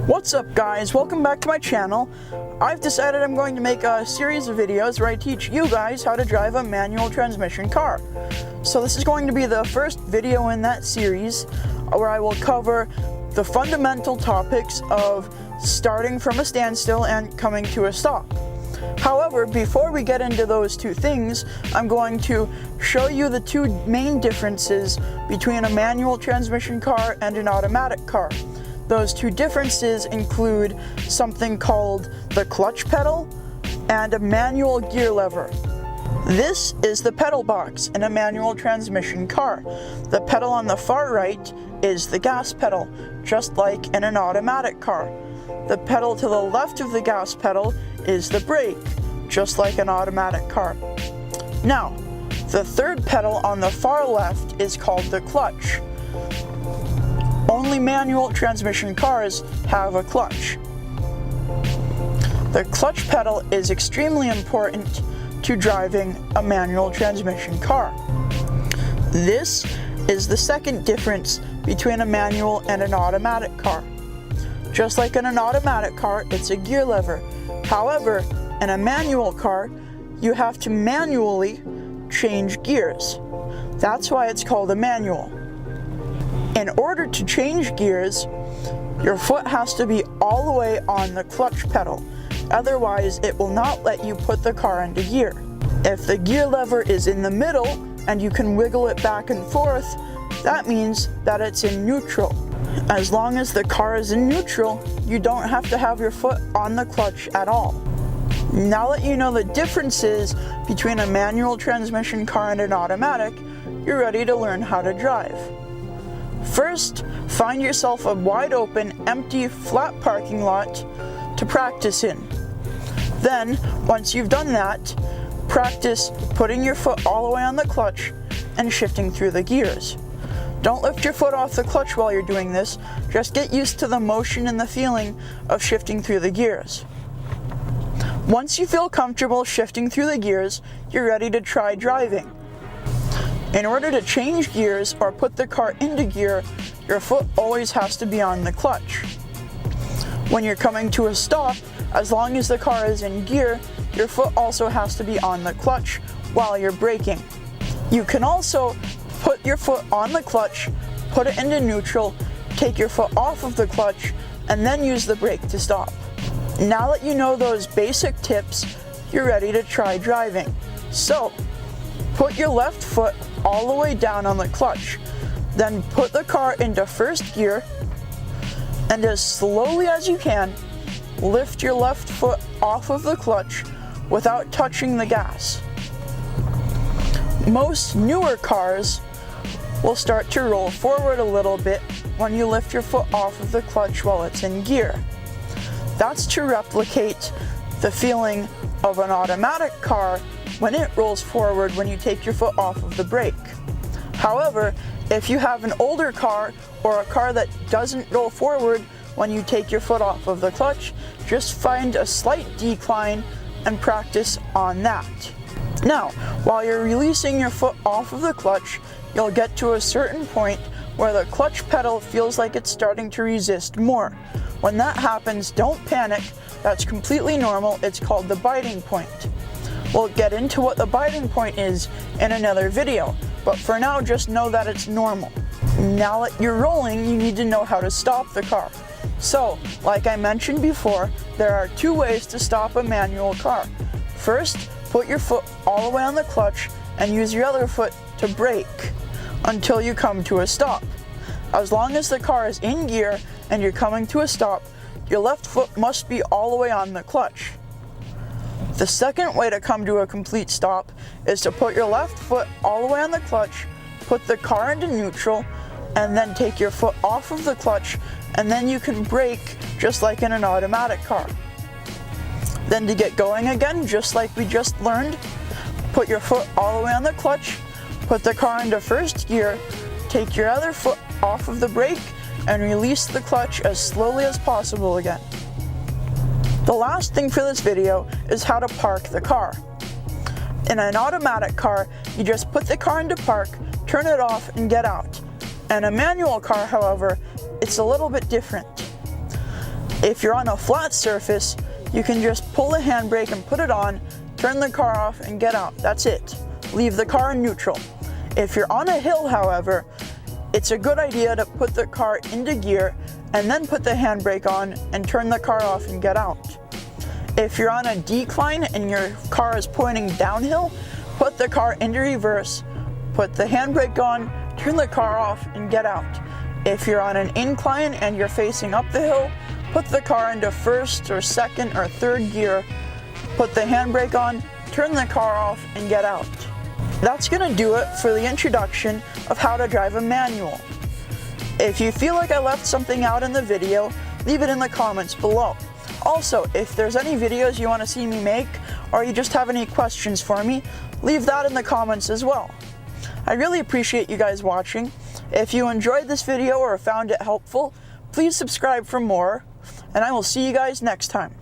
What's up guys, welcome back to my channel. I've decided I'm going to make a series of videos where I teach you guys how to drive a manual transmission car. So this is going to be the first video in that series where I will cover the fundamental topics of starting from a standstill and coming to a stop. However, before we get into those two things, I'm going to show you the two main differences between a manual transmission car and an automatic car. Those two differences include something called the clutch pedal and a manual gear lever. This is the pedal box in a manual transmission car. The pedal on the far right is the gas pedal, just like in an automatic car. The pedal to the left of the gas pedal is the brake, just like an automatic car. Now, the third pedal on the far left is called the clutch. Only manual transmission cars have a clutch. The clutch pedal is extremely important to driving a manual transmission car. This is the second difference between a manual and an automatic car. Just like in an automatic car, it's a gear lever. However, in a manual car, you have to manually change gears. That's why it's called a manual. In order to change gears, your foot has to be all the way on the clutch pedal. Otherwise, it will not let you put the car into gear. If the gear lever is in the middle and you can wiggle it back and forth, that means that it's in neutral. As long as the car is in neutral, you don't have to have your foot on the clutch at all. Now that you know the differences between a manual transmission car and an automatic, you're ready to learn how to drive. First, find yourself a wide open, empty, flat parking lot to practice in. Then, once you've done that, practice putting your foot all the way on the clutch and shifting through the gears. Don't lift your foot off the clutch while you're doing this, just get used to the motion and the feeling of shifting through the gears. Once you feel comfortable shifting through the gears, you're ready to try driving. In order to change gears or put the car into gear, your foot always has to be on the clutch. When you're coming to a stop, as long as the car is in gear, your foot also has to be on the clutch while you're braking. You can also put your foot on the clutch, put it into neutral, take your foot off of the clutch, and then use the brake to stop. Now that you know those basic tips, you're ready to try driving. So, put your left foot all the way down on the clutch, then put the car into first gear, and as slowly as you can, lift your left foot off of the clutch without touching the gas. Most newer cars will start to roll forward a little bit when you lift your foot off of the clutch while it's in gear. That's to replicate the feeling of an automatic car when it rolls forward when you take your foot off of the brake. However, if you have an older car or a car that doesn't roll forward when you take your foot off of the clutch, just find a slight decline and practice on that. Now, while you're releasing your foot off of the clutch, you'll get to a certain point where the clutch pedal feels like it's starting to resist more. When that happens, don't panic. That's completely normal. It's called the biting point. We'll get into what the biting point is in another video, but for now just know that it's normal. Now that you're rolling, you need to know how to stop the car. So, like I mentioned before, there are two ways to stop a manual car. First, put your foot all the way on the clutch and use your other foot to brake until you come to a stop. As long as the car is in gear and you're coming to a stop, your left foot must be all the way on the clutch. The second way to come to a complete stop is to put your left foot all the way on the clutch, put the car into neutral, and then take your foot off of the clutch, and then you can brake just like in an automatic car. Then to get going again, just like we just learned, put your foot all the way on the clutch, put the car into first gear, take your other foot off of the brake, and release the clutch as slowly as possible again. The last thing for this video is how to park the car. In an automatic car, you just put the car into park, turn it off, and get out. In a manual car, however, it's a little bit different. If you're on a flat surface, you can just pull the handbrake and put it on, turn the car off and get out. That's it. Leave the car in neutral. If you're on a hill, however, it's a good idea to put the car into gear and then put the handbrake on and turn the car off and get out. If you're on a decline and your car is pointing downhill, put the car into reverse, put the handbrake on, turn the car off and get out. If you're on an incline and you're facing up the hill, put the car into first or second or third gear, put the handbrake on, turn the car off and get out. That's gonna do it for the introduction of how to drive a manual. If you feel like I left something out in the video, leave it in the comments below. Also, if there's any videos you want to see me make, or you just have any questions for me, leave that in the comments as well. I really appreciate you guys watching. If you enjoyed this video or found it helpful, please subscribe for more, and I will see you guys next time.